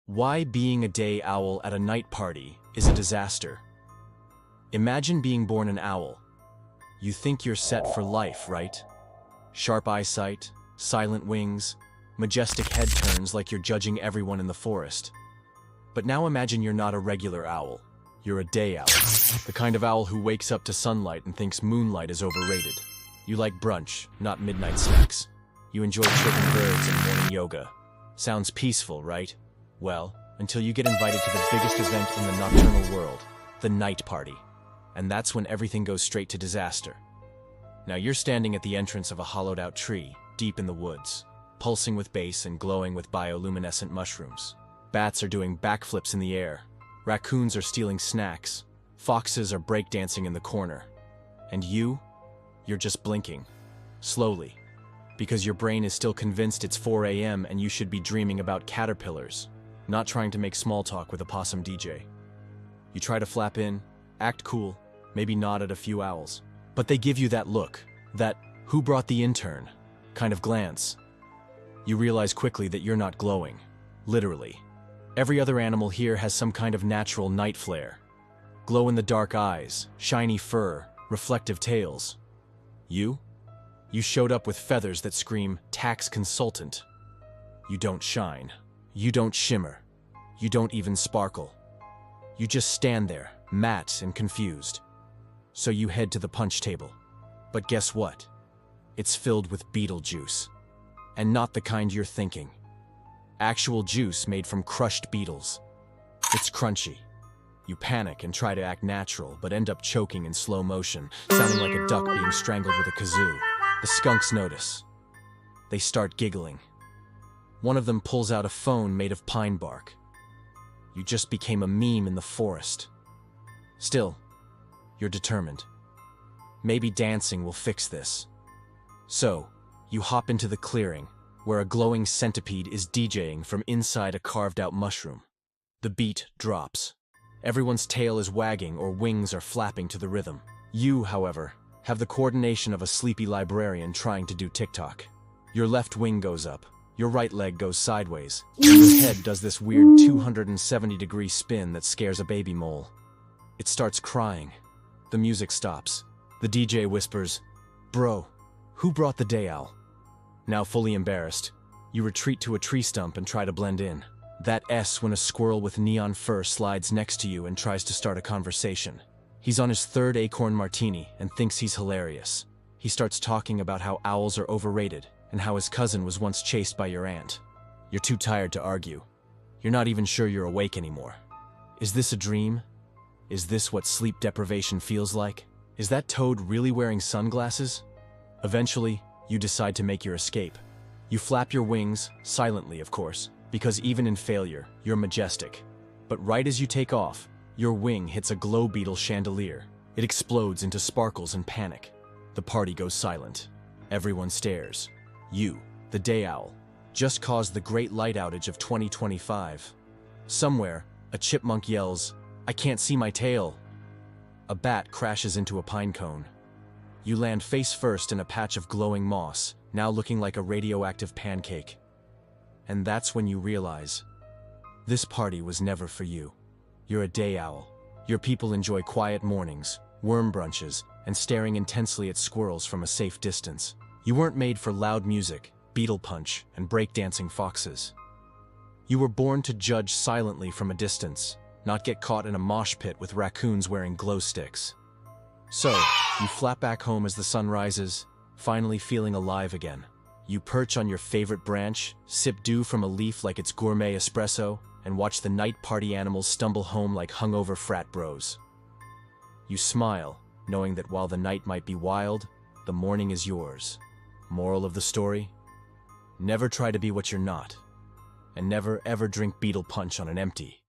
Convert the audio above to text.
Why being a day owl at a night party is a disaster. Imagine being born an owl. You think you're set for life, right? Sharp eyesight, silent wings, majestic head turns like you're judging everyone in the forest. But now imagine you're not a regular owl. You're a day owl. The kind of owl who wakes up to sunlight and thinks moonlight is overrated. You like brunch, not midnight snacks. You enjoy chirping birds and morning yoga. Sounds peaceful, right? Well, until you get invited to the biggest event in the nocturnal world, the night party. And that's when everything goes straight to disaster. Now you're standing at the entrance of a hollowed-out tree, deep in the woods, pulsing with bass and glowing with bioluminescent mushrooms. Bats are doing backflips in the air. Raccoons are stealing snacks. Foxes are breakdancing in the corner. And you're just blinking. Slowly. Because your brain is still convinced it's 4 a.m. and you should be dreaming about caterpillars, not trying to make small talk with a possum DJ. You try to flap in, act cool, maybe nod at a few owls. But they give you that look, that "who brought the intern" kind of glance. You realize quickly that you're not glowing. Literally. Every other animal here has some kind of natural night flare. Glow-in-the-dark eyes, shiny fur, reflective tails. You showed up with feathers that scream tax consultant. You don't shine. You don't shimmer. You don't even sparkle. You just stand there, matte and confused. So you head to the punch table. But guess what? It's filled with beetle juice. And not the kind you're thinking. Actual juice made from crushed beetles. It's crunchy. You panic and try to act natural, but end up choking in slow motion, sounding like a duck being strangled with a kazoo. The skunks notice. They start giggling. One of them pulls out a phone made of pine bark. You just became a meme in the forest. Still, you're determined. Maybe dancing will fix this. So, you hop into the clearing, where a glowing centipede is DJing from inside a carved-out mushroom. The beat drops. Everyone's tail is wagging or wings are flapping to the rhythm. You, however, have the coordination of a sleepy librarian trying to do TikTok. Your left wing goes up, your right leg goes sideways, and your head does this weird 270-degree spin that scares a baby mole. It starts crying. The music stops. The DJ whispers, "Bro, who brought the day owl?" Now fully embarrassed, you retreat to a tree stump and try to blend in. That S when a squirrel with neon fur slides next to you and tries to start a conversation. He's on his third acorn martini and thinks he's hilarious. He starts talking about how owls are overrated and how his cousin was once chased by your aunt. You're too tired to argue. You're not even sure you're awake anymore. Is this a dream? Is this what sleep deprivation feels like? Is that toad really wearing sunglasses? Eventually, you decide to make your escape. You flap your wings, silently of course, because even in failure, you're majestic. But right as you take off, your wing hits a glow beetle chandelier. It explodes into sparkles and panic. The party goes silent. Everyone stares. You, the day owl, just caused the great light outage of 2025. Somewhere, a chipmunk yells, "I can't see my tail." A bat crashes into a pine cone. You land face first in a patch of glowing moss, now looking like a radioactive pancake. And that's when you realize, this party was never for you. You're a day owl. Your people enjoy quiet mornings, worm brunches, and staring intensely at squirrels from a safe distance. You weren't made for loud music, beetle punch, and breakdancing foxes. You were born to judge silently from a distance, not get caught in a mosh pit with raccoons wearing glow sticks. So, you flap back home as the sun rises, finally feeling alive again. You perch on your favorite branch, sip dew from a leaf like it's gourmet espresso, and watch the night party animals stumble home like hungover frat bros. You smile, knowing that while the night might be wild, the morning is yours. Moral of the story? Never try to be what you're not. And never ever drink beetle punch on an empty.